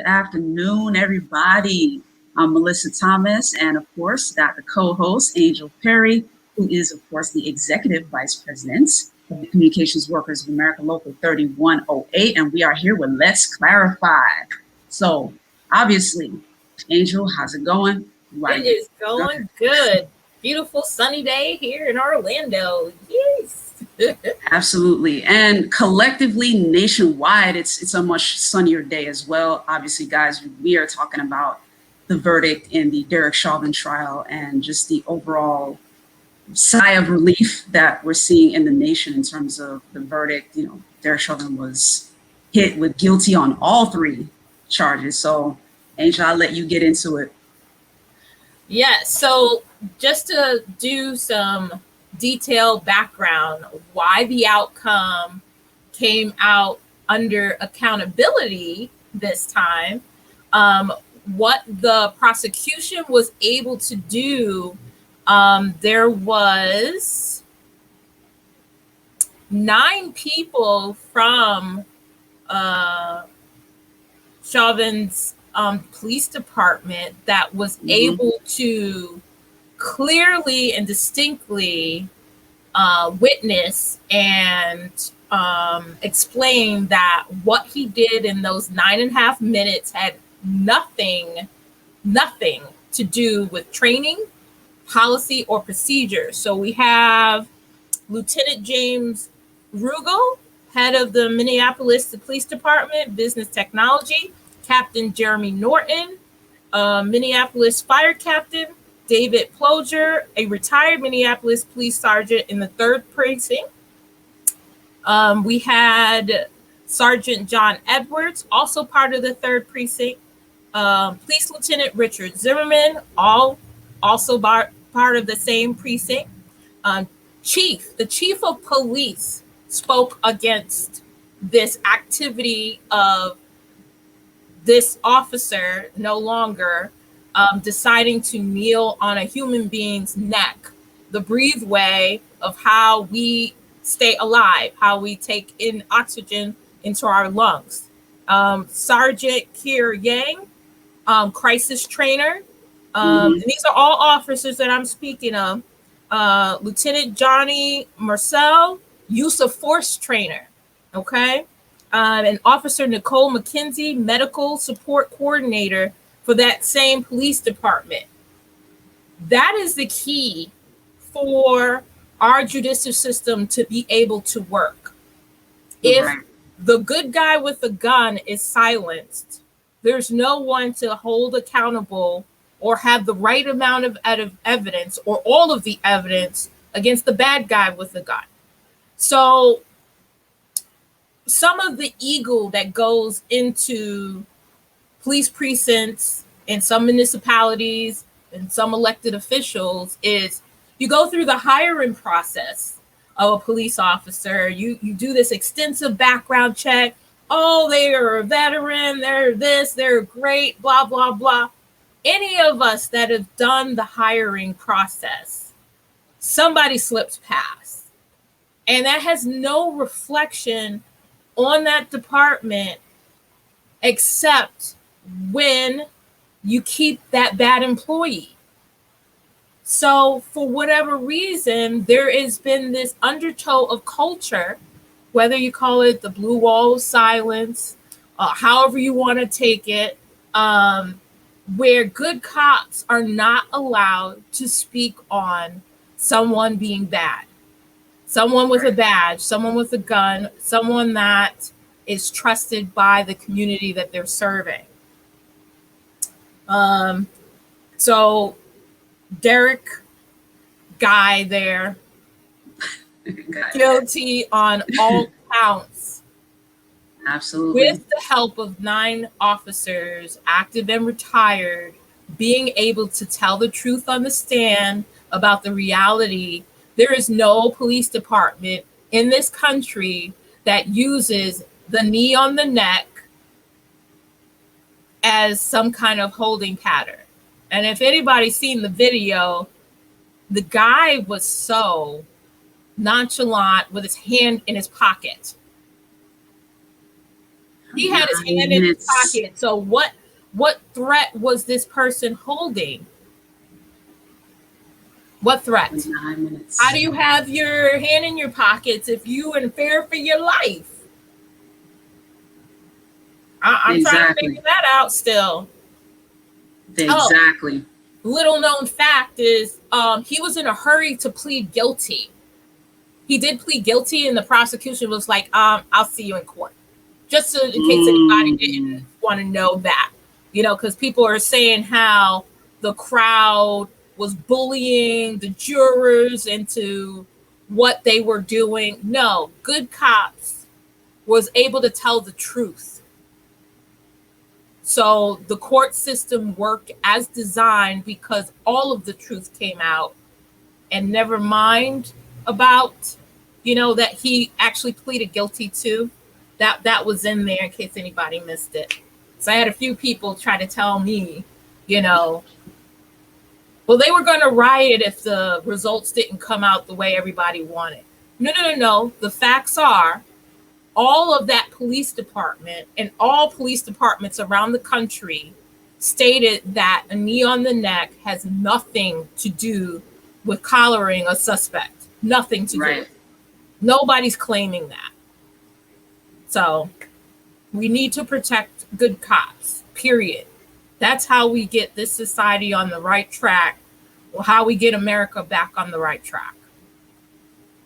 afternoon, everybody. I'm Mellissa Thomas, and of course, got the co-host, Angel Perry, who is, of course, the Executive Vice President of the Communications Workers of America Local 3108, and we are here with Let's Clarify. So, obviously, Angel, how's it going? It is going good. Beautiful sunny day here in Orlando. Yes. Absolutely. And collectively, nationwide, it's a much sunnier day as well. Obviously, guys, we are talking about the verdict in the Derek Chauvin trial and just the overall sigh of relief that we're seeing in the nation in terms of the verdict. You know, Derek Chauvin was hit with guilty on all three charges. So, Angel, I'll let you get into it. Yeah, so just to do some detailed background, why the outcome came out under accountability this time, what the prosecution was able to do, there was 9 people from Chauvin's police department that was able to clearly and distinctly witness and explain that what he did in those 9.5 minutes had nothing to do with training, policy, or procedure. So we have Lieutenant James Rugel, head of the Minneapolis Police Department, Business Technology, Captain Jeremy Norton, Minneapolis Fire Captain David Ploger, a retired Minneapolis police sergeant in the 3rd precinct. We had Sergeant John Edwards, also part of the 3rd precinct. Police Lieutenant Richard Zimmerman, also part of the same precinct. The chief of police spoke against this activity of this officer no longer deciding to kneel on a human being's neck, the breatheway of how we stay alive, how we take in oxygen into our lungs. Sergeant Kier Yang, crisis trainer. And these are all officers that I'm speaking of. Lieutenant Johnny Marcel, use of force trainer. Okay. And Officer Nicole McKenzie, medical support coordinator for that same police department. That is the key for our judicial system to be able to work. If the good guy with the gun is silenced, there's no one to hold accountable or have the right amount of evidence or all of the evidence against the bad guy with the gun. So some of the ego that goes into police precincts in some municipalities and some elected officials is you go through the hiring process of a police officer. You do this extensive background check. Oh, they are a veteran. They're this, they're great, blah, blah, blah. Any of us that have done the hiring process, somebody slips past. And that has no reflection on that department except when you keep that bad employee. So for whatever reason, there has been this undertow of culture, whether you call it the blue wall of silence, however you want to take it, where good cops are not allowed to speak on someone being bad. Someone with a badge, someone with a gun, someone that is trusted by the community that they're serving. So Derek guy there, guilty on all counts. Absolutely. With the help of 9 officers, active and retired, being able to tell the truth on the stand about the reality. There is no police department in this country that uses the knee on the neck as some kind of holding pattern. And if anybody's seen the video, the guy was so nonchalant with his hand in his pocket. He had his hand in his pocket. So what What threat was this person holding? What threat? 9 minutes. How do you have your hand in your pockets if you in fear for your life? I'm trying to figure that out still. Exactly. Oh, little known fact is he was in a hurry to plead guilty. He did plead guilty, and the prosecution was like, I'll see you in court. Just so, in case anybody didn't want to know that, because people are saying how the crowd was bullying the jurors into what they were doing. No, good cops was able to tell the truth. So the court system worked as designed because all of the truth came out, and never mind about, that he actually pleaded guilty to. That was in there in case anybody missed it. So I had a few people try to tell me, well, they were going to riot if the results didn't come out the way everybody wanted. No. The facts are all of that police department and all police departments around the country stated that a knee on the neck has nothing to do with collaring a suspect. Nothing to do with it. Nobody's claiming that. So we need to protect good cops, period. That's how we get this society on the right track, or how we get America back on the right track.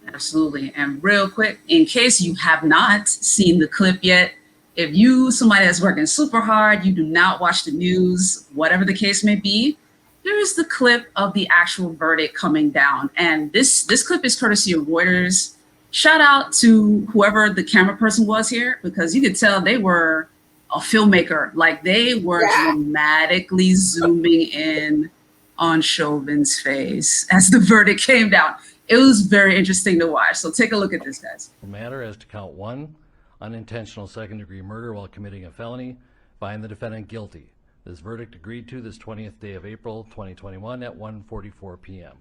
Absolutely. And real quick, in case you have not seen the clip yet, if you, somebody that's working super hard, you do not watch the news, whatever the case may be, there's the clip of the actual verdict coming down. And this clip is courtesy of Reuters. Shout out to whoever the camera person was here, because you could tell they were a filmmaker. Like, they were dramatically zooming in on Chauvin's face as the verdict came down. It was very interesting to watch. So take a look at this, guys. Matter as to count 1, unintentional second-degree murder while committing a felony, find the defendant guilty. This verdict agreed to this 20th day of April 2021 at 1:44 p.m.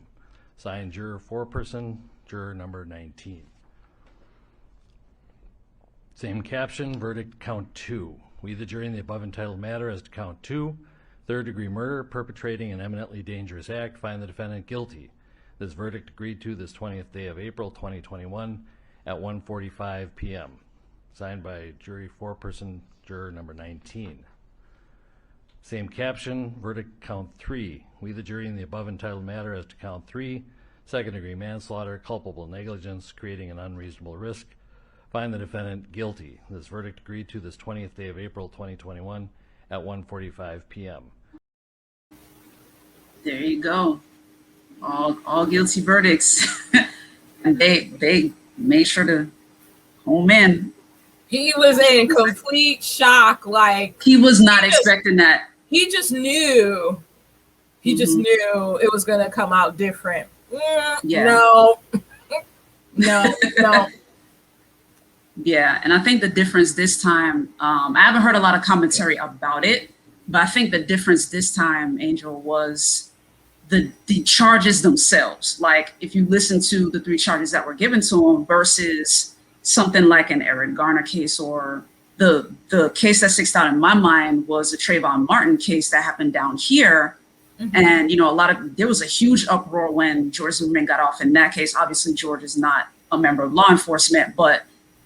Signed, juror 4-person, juror number 19. Same caption, verdict count 2. We, the jury, in the above entitled matter as to count 2, third-degree murder, perpetrating an eminently dangerous act, find the defendant guilty. This verdict agreed to this 20th day of April 2021 at 1:45 p.m. Signed by jury 4-person, juror number 19. Same caption, verdict count 3. We, the jury, in the above entitled matter as to count 3, second-degree manslaughter, culpable negligence, creating an unreasonable risk, find the defendant guilty. This verdict agreed to this 20th day of April 2021 at 1:45 p.m. There you go. All guilty verdicts. And they made sure to home in. He was in complete shock. Like, he was not expecting that. He just knew. He just knew it was going to come out different. No. Yeah, and I think the difference this time, I haven't heard a lot of commentary about it, but I think the difference this time, Angel, was the charges themselves. Like, if you listen to the 3 charges that were given to him versus something like an Eric Garner case, or the case that sticks out in my mind was the Trayvon Martin case that happened down here. And, there was a huge uproar when George Zimmerman got off in that case. Obviously, George is not a member of law enforcement, but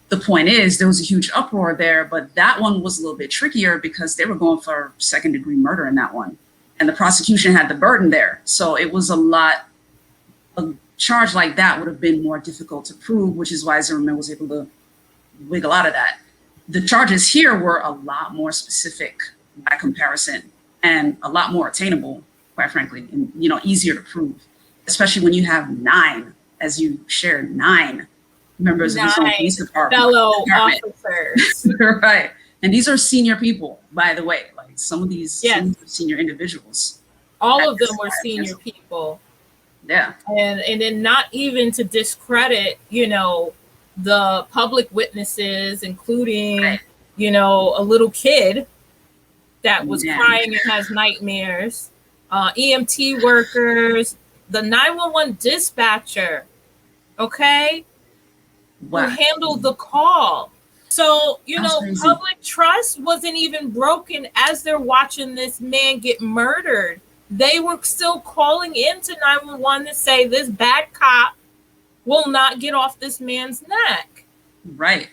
the point is there was a huge uproar there. But that one was a little bit trickier because they were going for second-degree murder in that one. And the prosecution had the burden there. So it was a charge like that would have been more difficult to prove, which is why Zimmerman was able to wiggle out of that. The charges here were a lot more specific by comparison and a lot more attainable, quite frankly, and easier to prove, especially when you have 9, as you shared, 9 members of the police department. Fellow officers. Right. And these are senior people, by the way. Like, some of these senior individuals. All of them were senior people. Yeah. And then not even to discredit, the public witnesses, including, a little kid that was crying and has nightmares, EMT workers, the 911 dispatcher, who handled the call. So, That's crazy. public trust wasn't even broken as they're watching this man get murdered. They were still calling into 911 to say this bad cop will not get off this man's neck. Right.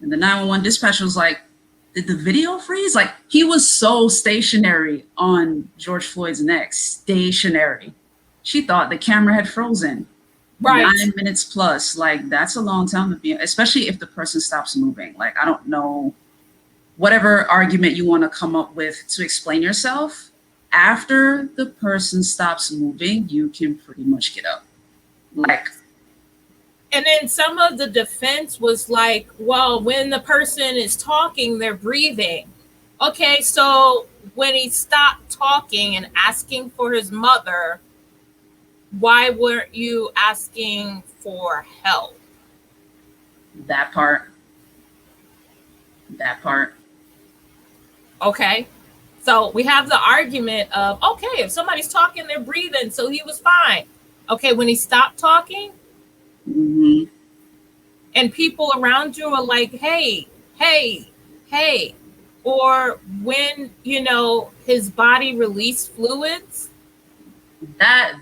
And the 911 dispatcher was like, did the video freeze? Like, he was so stationary on George Floyd's neck, stationary. She thought the camera had frozen. Right. 9 minutes plus. Like, that's a long time to be, especially if the person stops moving. Like, I don't know, whatever argument you want to come up with to explain yourself, after the person stops moving, you can pretty much get up. Like, and then some of the defense was like, well, when the person is talking, they're breathing. Okay, so when he stopped talking and asking for his mother, why weren't you asking for help? that part. Okay. So we have the argument of, okay, if somebody's talking, they're breathing, so he was fine. Okay, when he stopped talking, Mm-hmm. and people around you are like, hey, or when, his body released fluids. That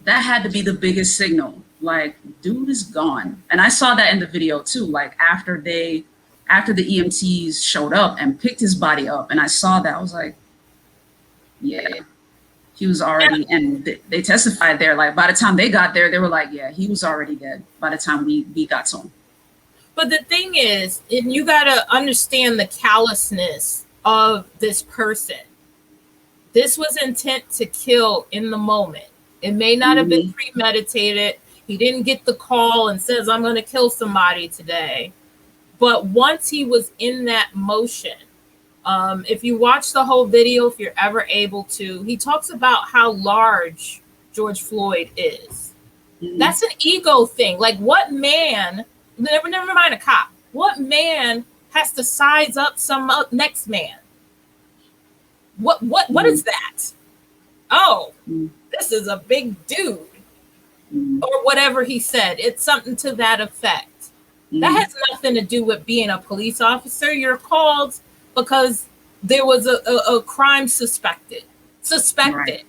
had to be the biggest signal. Like, dude is gone. And I saw that in the video too. Like, after the EMTs showed up and picked his body up, and I saw that, I was like, yeah, he was already, and they testified there. Like, by the time they got there, they were like, yeah, he was already dead by the time we got to him. But the thing is, and you got to understand the callousness of this person. This was intent to kill in the moment. It may not have been premeditated. He didn't get the call and says, I'm going to kill somebody today. But once he was in that motion, if you watch the whole video, if you're ever able to, he talks about how large George Floyd is. That's an ego thing. Like, what man, never mind a cop, what man has to size up some next man? What is that? Oh, this is a big dude. Or whatever he said. It's something to that effect. That has nothing to do with being a police officer. You're called because there was a crime suspected. Right.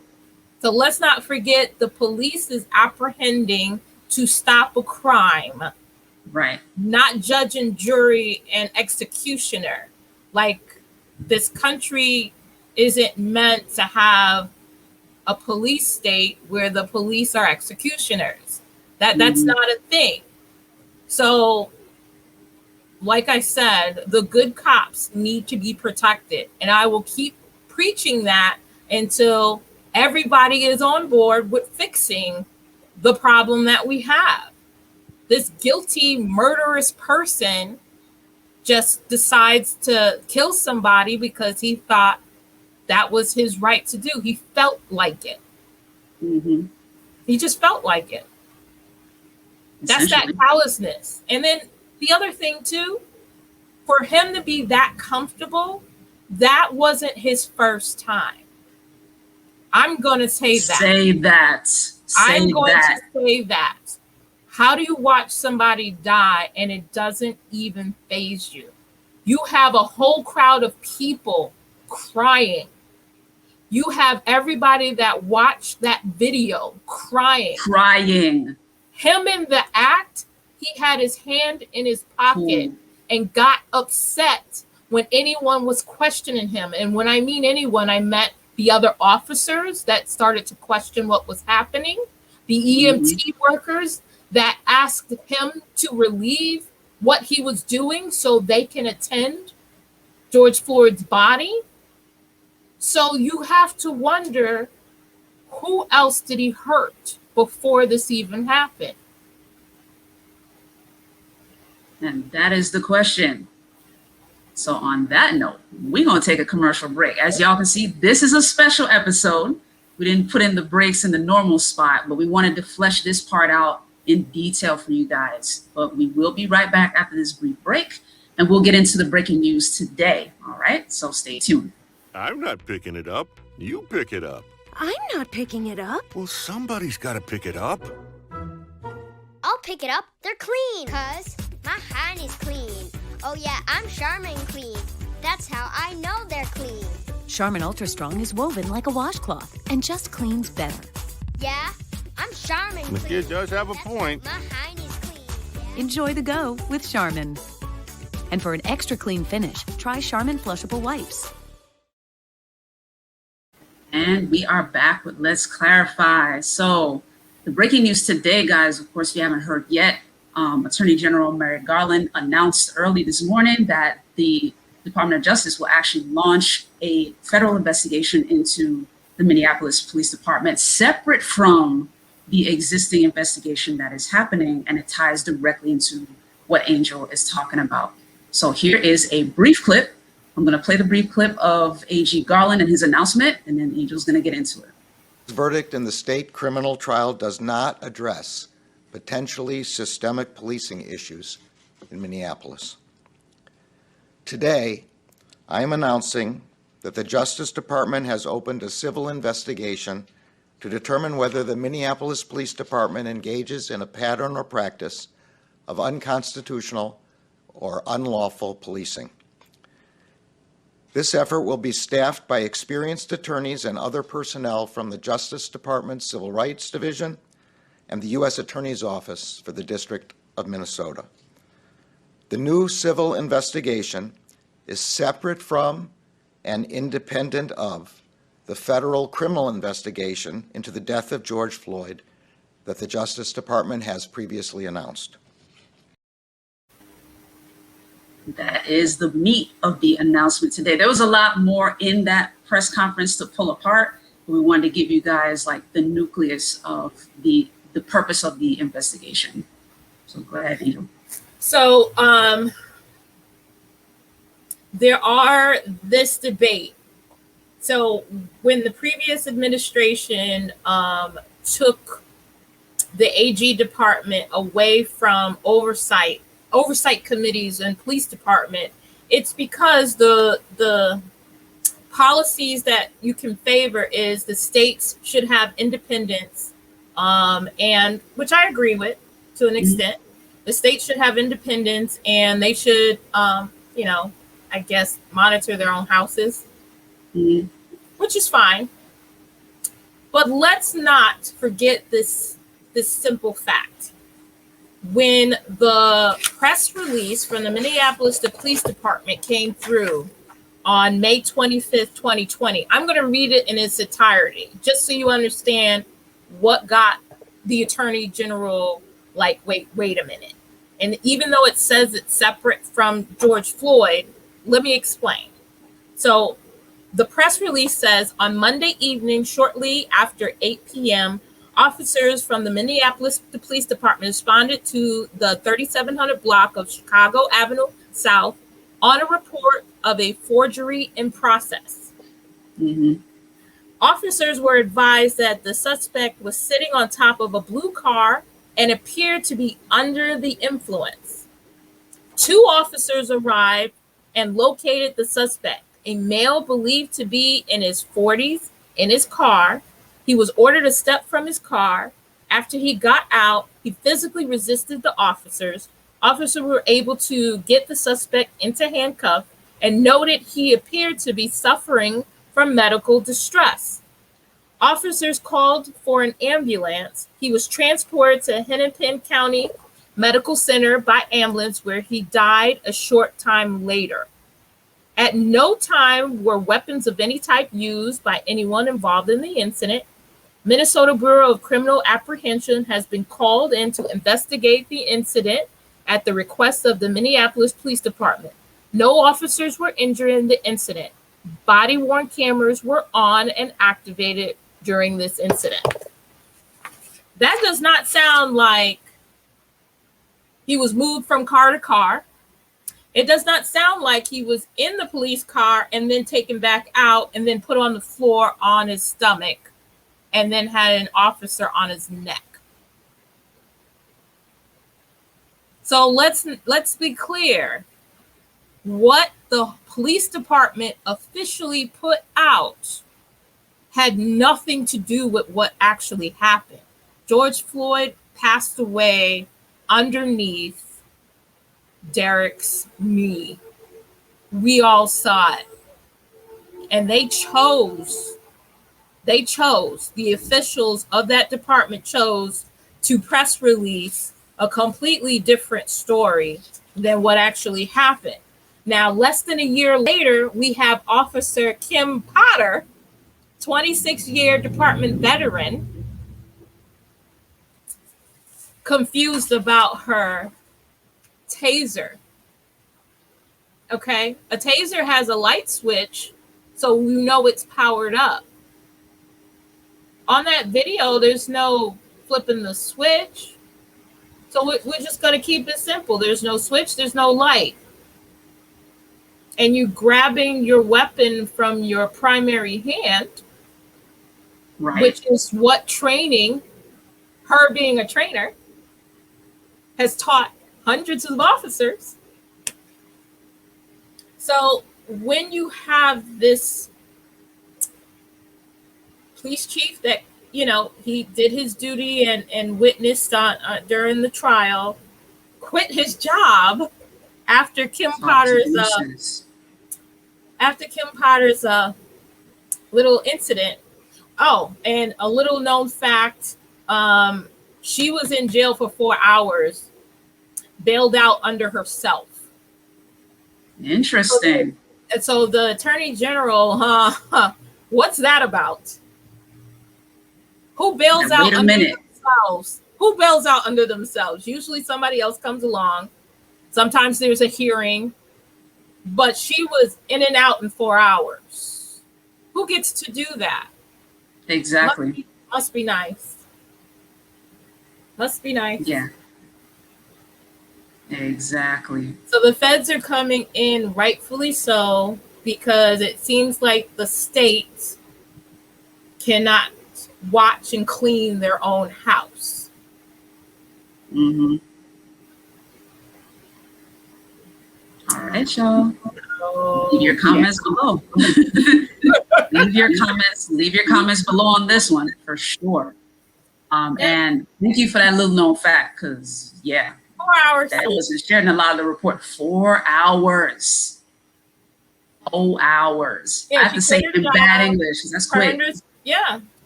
So let's not forget, the police is apprehending to stop a crime. Right. Not judge and jury and executioner. Like, this country isn't meant to have a police state where the police are executioners. That's not a thing. So, like I said, the good cops need to be protected. And I will keep preaching that until everybody is on board with fixing the problem that we have. This guilty, murderous person just decides to kill somebody because he thought that was his right to do. He felt like it. He just felt like it. That's that callousness. And then the other thing too, for him to be that comfortable, that wasn't his first time. I'm going to say that. I'm going to say that. How do you watch somebody die and it doesn't even faze you? You have a whole crowd of people crying. You have everybody that watched that video crying. Him in the act, he had his hand in his pocket and got upset when anyone was questioning him. And when I mean anyone, I meant the other officers that started to question what was happening, the EMT workers that asked him to relieve what he was doing so they can attend George Floyd's body. So you have to wonder, who else did he hurt before this even happened? And that is the question. So on that note, we're going to take a commercial break. As y'all can see, this is a special episode. We didn't put in the breaks in the normal spot, but we wanted to flesh this part out in detail for you guys. But we will be right back after this brief break, and we'll get into the breaking news today. All right, so stay tuned. I'm not picking it up. You pick it up. I'm not picking it up. Well, somebody's got to pick it up. I'll pick it up. They're clean. 'Cause my My hiney's clean. Oh yeah, I'm Charmin clean. That's how I know they're clean. Charmin Ultra Strong is woven like a washcloth and just cleans better. Yeah, I'm Charmin The clean. kid does have a That's point. how my hiney's clean. Yeah. Enjoy the go with Charmin. And for an extra clean finish, try Charmin Flushable Wipes. And we are back with Let's Clarify. So the breaking news today, guys, of course, if you haven't heard yet, Attorney General Merrick Garland announced early this morning that the Department of Justice will actually launch a federal investigation into the Minneapolis Police Department, separate from the existing investigation that is happening, and it ties directly into what Angel is talking about. So here is a brief clip. I'm going to play the brief clip of AG Garland and his announcement, and then Angel's going to get into it. This verdict in the state criminal trial does not address potentially systemic policing issues in Minneapolis. Today, I am announcing that the Justice Department has opened a civil investigation to determine whether the Minneapolis Police Department engages in a pattern or practice of unconstitutional or unlawful policing. This effort will be staffed by experienced attorneys and other personnel from the Justice Department's Civil Rights Division and the U.S. Attorney's Office for the District of Minnesota. The new civil investigation is separate from and independent of the federal criminal investigation into the death of George Floyd that the Justice Department has previously announced. That is the meat of the announcement today. There was a lot more in that press conference to pull apart. We wanted to give you guys like the nucleus of the purpose of the investigation. So go ahead, Angel. So there are this debate. So when the previous administration took the AG department away from oversight committees and police department, it's because the policies that you can favor is the states should have independence, and which I agree with to an extent. The states should have independence, and they should, I guess, monitor their own houses, which is fine. But let's not forget this simple fact. When the press release from the Minneapolis Police Department came through on May 25th, 2020, I'm going to read it in its entirety, just so you understand what got the Attorney General like, wait a minute. And even though it says it's separate from George Floyd, let me explain. So the press release says, on Monday evening, shortly after 8 p.m., officers from the Minneapolis Police Department responded to the 3700 block of Chicago Avenue South on a report of a forgery in process. Officers were advised that the suspect was sitting on top of a blue car and appeared to be under the influence. 2 officers arrived and located the suspect, a male believed to be in his 40s, in his car. He was ordered to step from his car. After he got out, he physically resisted the officers. Officers were able to get the suspect into handcuffs and noted he appeared to be suffering from medical distress. Officers called for an ambulance. He was transported to Hennepin County Medical Center by ambulance, where he died a short time later. At no time were weapons of any type used by anyone involved in the incident. Minnesota Bureau of Criminal Apprehension has been called in to investigate the incident at the request of the Minneapolis Police Department. No officers were injured in the incident. Body-worn cameras were on and activated during this incident. That does not sound like he was moved from car to car. It does not sound like he was in the police car and then taken back out and then put on the floor on his stomach and then had an officer on his neck. So let's be clear. What the police department officially put out had nothing to do with what actually happened. George Floyd passed away underneath Derek's knee. We all saw it. And the officials of that department chose to press release a completely different story than what actually happened. Now, less than a year later, we have Officer Kim Potter, 26-year department veteran, confused about her taser. Okay, a taser has a light switch, so you know it's powered up. On that video, there's no flipping the switch. So we're just going to keep it simple. There's no switch, there's no light. And you grabbing your weapon from your primary hand, Right. which is what training, her being a trainer, has taught hundreds of officers. So when you have this police chief that, you know, he did his duty and witnessed during the trial, quit his job after Kim Potter's little incident. Oh, and a little known fact, she was in jail for 4 hours, bailed out under herself. Interesting. And so the attorney general, what's that about? Who bails Now, out wait a under minute. themselves? Who bails out under themselves? Usually somebody else comes along. Sometimes there's a hearing, but she was in and out in 4 hours. Who gets to do that? Exactly. Must be nice. Must be nice. Yeah. Exactly. So the feds are coming in, rightfully so, because it seems like the state cannot watch and clean their own house. Mm-hmm. All right, y'all. Leave your comments below. Leave your comments below on this one for sure. And thank you for that little known fact, because 4 hours. that wasn't shared in a lot of the report. 4 hours. 4 hours. Yeah, I have she to say quit her in bad job, English, 'cause that's quick.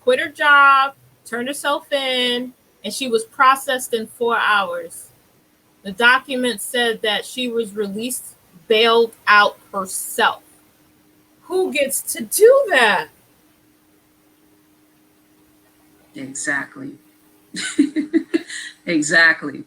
Quit her job, turned herself in, and she was processed in 4 hours. The document said that she was released, bailed out herself. Who gets to do that? Exactly. Exactly.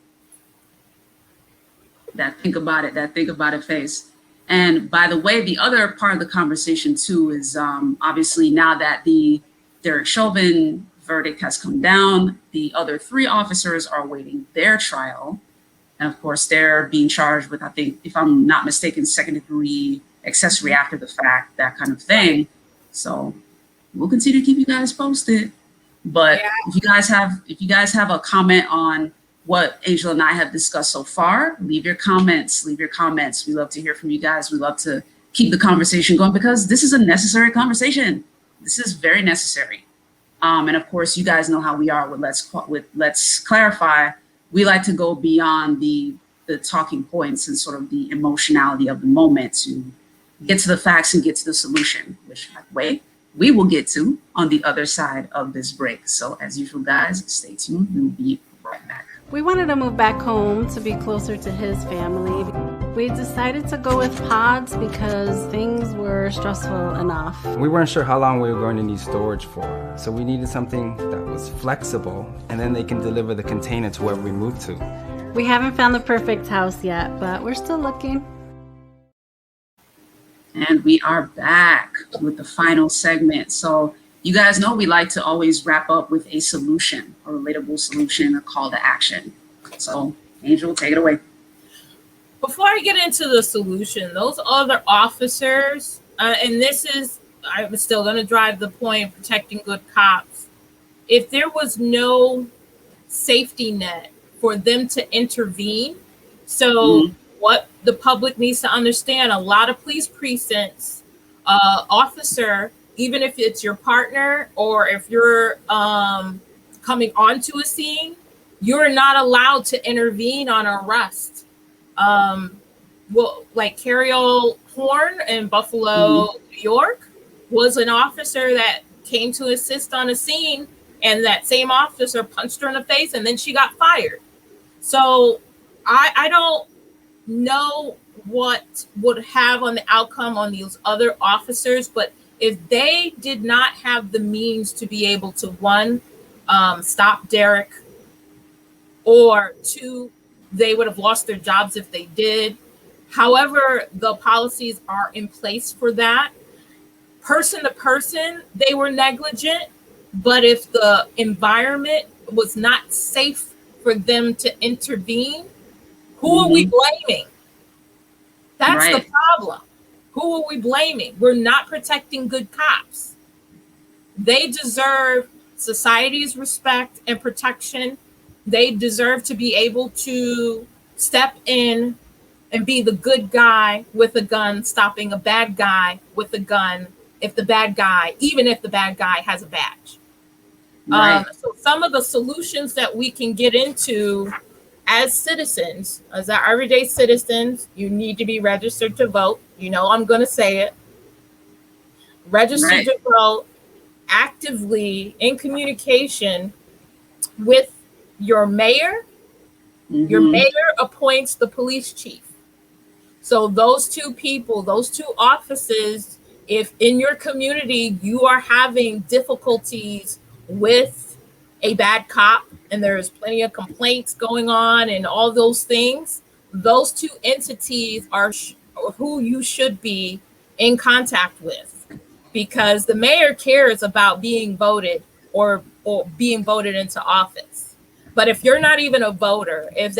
That think about it face. And by the way, the other part of the conversation too is obviously now that the Derek Chauvin verdict has come down, the other 3 officers are awaiting their trial. And of course, they're being charged with, I think, if I'm not mistaken, 2nd-degree accessory after the fact, that kind of thing. So we'll continue to keep you guys posted. But if you guys have a comment on what Angel and I have discussed so far, leave your comments. We love to hear from you guys. We love to keep the conversation going because this is a necessary conversation. This is very necessary. And of course, you guys know how we are with Let's Clarify. We like to go beyond the talking points and sort of the emotionality of the moment to get to the facts and get to the solution, which, by the way, we will get to on the other side of this break. So as usual, guys, stay tuned. We'll be right back. We wanted to move back home to be closer to his family. We decided to go with pods because things were stressful enough. We weren't sure how long we were going to need storage for, so we needed something that was flexible, and then they can deliver the container to wherever we move to. We haven't found the perfect house yet, but we're still looking. And we are back with the final segment. So you guys know we like to always wrap up with a solution, a relatable solution, a call to action. So Angel, take it away. Before I get into the solution, those other officers, and I'm still going to drive the point of protecting good cops. If there was no safety net for them to intervene, what the public needs to understand, a lot of police precincts, officer, even if it's your partner or if you're coming onto a scene, you're not allowed to intervene on arrest. well, like Carriole Horn in Buffalo, New York, was an officer that came to assist on a scene, and that same officer punched her in the face, and then she got fired. So I don't know what would have on the outcome on these other officers, but if they did not have the means to be able to, one, stop Derek, or two, they would have lost their jobs if they did. However, the policies are in place for that. Person to person, they were negligent, but if the environment was not safe for them to intervene, who are we blaming? That's the problem. Who are we blaming? We're not protecting good cops. They deserve society's respect and protection. They deserve to be able to step in and be the good guy with a gun, stopping a bad guy with a gun, even if the bad guy has a badge. So some of the solutions that we can get into as citizens, as our everyday citizens, you need to be registered to vote. You know, I'm going to say it. Registered to vote, actively in communication with your mayor. Your mayor appoints the police chief. So those two people, those two offices, if in your community you are having difficulties with a bad cop and there's plenty of complaints going on and all those things, those two entities are who you should be in contact with, because the mayor cares about being voted or being voted into office. But if you're not even a voter, if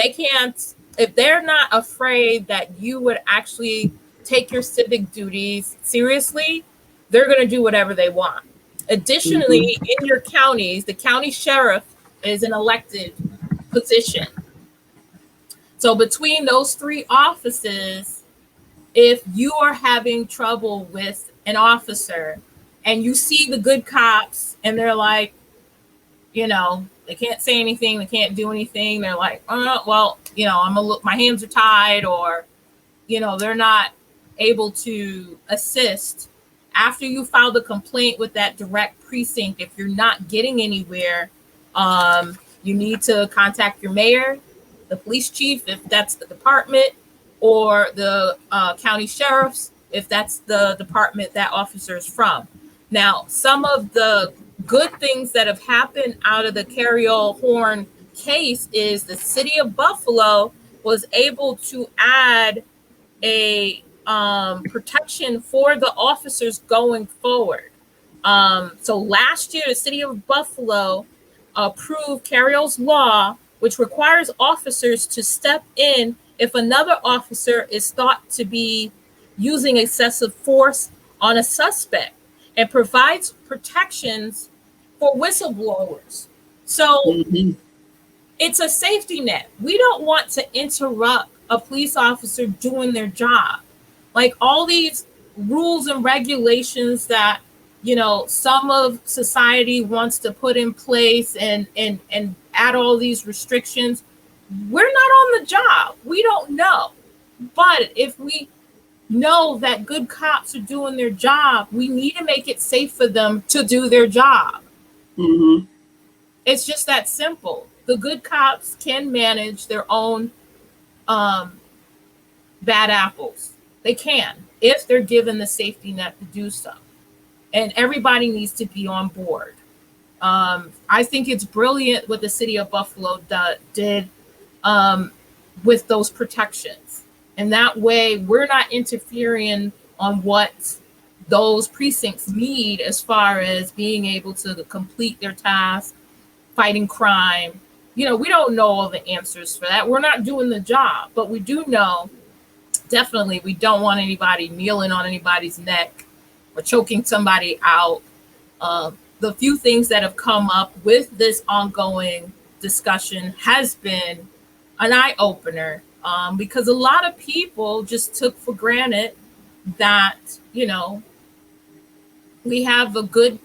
they're not afraid that you would actually take your civic duties seriously, they're going to do whatever they want. Additionally, in your counties, the county sheriff is an elected position. So between those three offices, if you are having trouble with an officer and you see the good cops and they're like, you know, they can't say anything, they can't do anything, they're like, oh, well, you know, my hands are tied, or, you know, they're not able to assist. After you file the complaint with that direct precinct, if you're not getting anywhere, you need to contact your mayor, the police chief, if that's the department, or the county sheriffs, if that's the department that officer is from. Now, some of the good things that have happened out of the Carriole Horn case is the city of Buffalo was able to add a protection for the officers going forward. So last year, the city of Buffalo approved Carriole's law, which requires officers to step in if another officer is thought to be using excessive force on a suspect, and provides protections for whistleblowers. So it's a safety net. We don't want to interrupt a police officer doing their job. Like all these rules and regulations that, you know, some of society wants to put in place and add all these restrictions. We're not on the job. We don't know. But if we know that good cops are doing their job, we need to make it safe for them to do their job. It's just that simple. The good cops can manage their own bad apples. They can, if they're given the safety net to do so. And everybody needs to be on board. I think it's brilliant what the city of Buffalo did with those protections. And that way we're not interfering on what those precincts need as far as being able to complete their task, fighting crime. You know, we don't know all the answers for that. We're not doing the job, but we do know definitely we don't want anybody kneeling on anybody's neck or choking somebody out. The few things that have come up with this ongoing discussion has been an eye-opener, because a lot of people just took for granted that, you know, we have a good,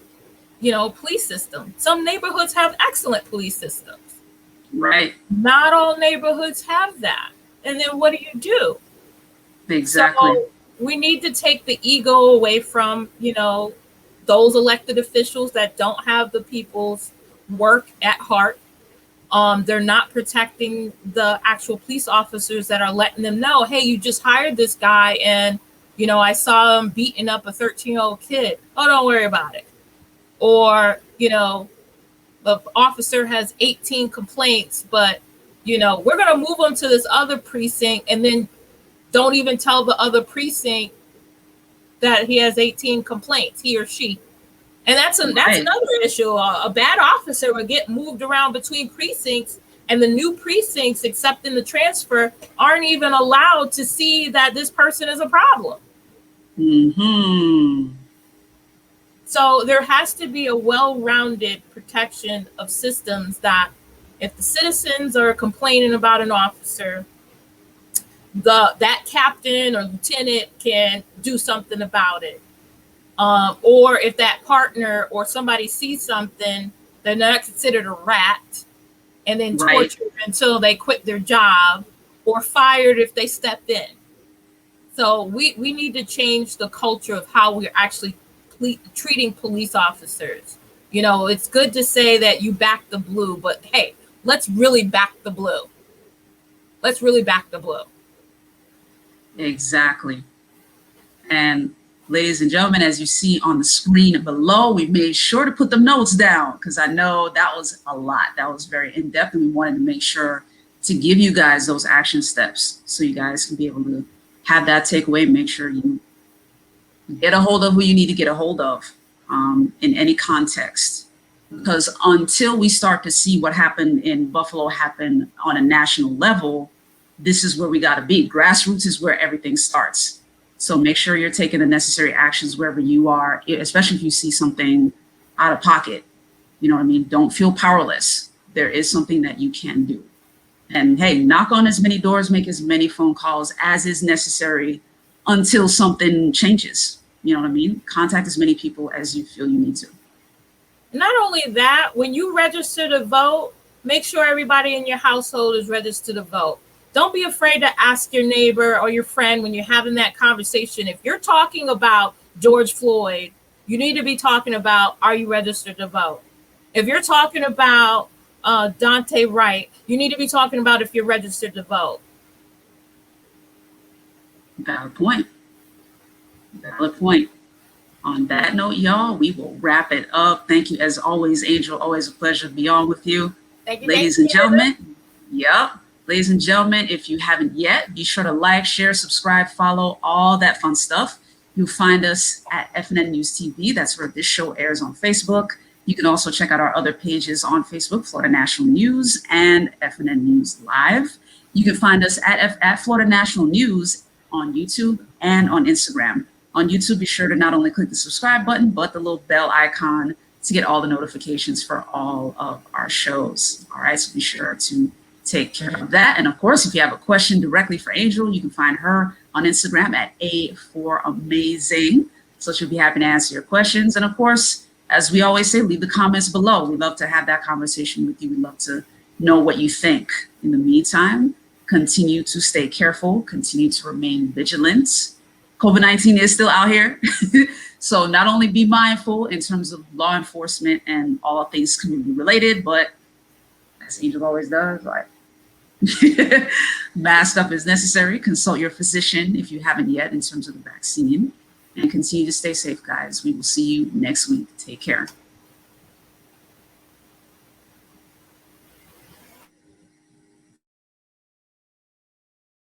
you know, police system. Some neighborhoods have excellent police systems. Right. Not all neighborhoods have that. And then what do? Exactly. So we need to take the ego away from, those elected officials that don't have the people's work at heart. They're not protecting the actual police officers that are letting them know, hey, you just hired this guy and, I saw him beating up a 13-year-old kid. Oh, don't worry about it. Or, the officer has 18 complaints, but, we're going to move him to this other precinct and then don't even tell the other precinct that he has 18 complaints, he or she. And that's another issue. A bad officer will get moved around between precincts, and the new precincts accepting the transfer aren't even allowed to see that this person is a problem. Mm-hmm. So there has to be a well-rounded protection of systems that if the citizens are complaining about an officer, that captain or lieutenant can do something about it. Or if that partner or somebody sees something, they're not considered a rat and then tortured until they quit their job or fired if they step in. So we need to change the culture of how we're actually treating police officers. It's good to say that you back the blue, but hey, let's really back the blue. Let's really back the blue. Exactly. And ladies and gentlemen, as you see on the screen below, we made sure to put the notes down because I know that was a lot. That was very in-depth, and we wanted to make sure to give you guys those action steps so you guys can be able to have that takeaway, make sure you get a hold of who you need to get a hold of in any context. Because until we start to see what happened in Buffalo happen on a national level, this is where we got to be. Grassroots is where everything starts. So make sure you're taking the necessary actions wherever you are, especially if you see something out of pocket. You know what I mean? Don't feel powerless. There is something that you can do. And hey, knock on as many doors, make as many phone calls as is necessary until something changes. You know what I mean? Contact as many people as you feel you need to. Not only that, when you register to vote, make sure everybody in your household is registered to vote. Don't be afraid to ask your neighbor or your friend when you're having that conversation. If you're talking about George Floyd, you need to be talking about, are you registered to vote? If you're talking about Dante Wright, you need to be talking about if you're registered to vote. Valid point. Valid point. On that note, y'all, we will wrap it up. Thank you, as always, Angel. Always a pleasure to be on with you. Thank you, ladies and gentlemen. Yep. Ladies and gentlemen, if you haven't yet, be sure to like, share, subscribe, follow, all that fun stuff. You'll find us at FNN News TV. That's where this show airs on Facebook. You can also check out our other pages on Facebook, Florida National News and FNN News Live. You can find us at Florida National News on YouTube and on Instagram. On YouTube, be sure to not only click the subscribe button, but the little bell icon to get all the notifications for all of our shows. All right, so be sure to take care of that. And of course, if you have a question directly for Angel, you can find her on Instagram at A4Amazing. So she'll be happy to answer your questions. And of course, as we always say, leave the comments below. We love to have that conversation with you. We love to know what you think. In the meantime, continue to stay careful, continue to remain vigilant. COVID-19 is still out here. So not only be mindful in terms of law enforcement and all things community related, but as Angel always does, like mask up is necessary. Consult your physician if you haven't yet in terms of the vaccine, and continue to stay safe, guys. We will see you next week. Take care.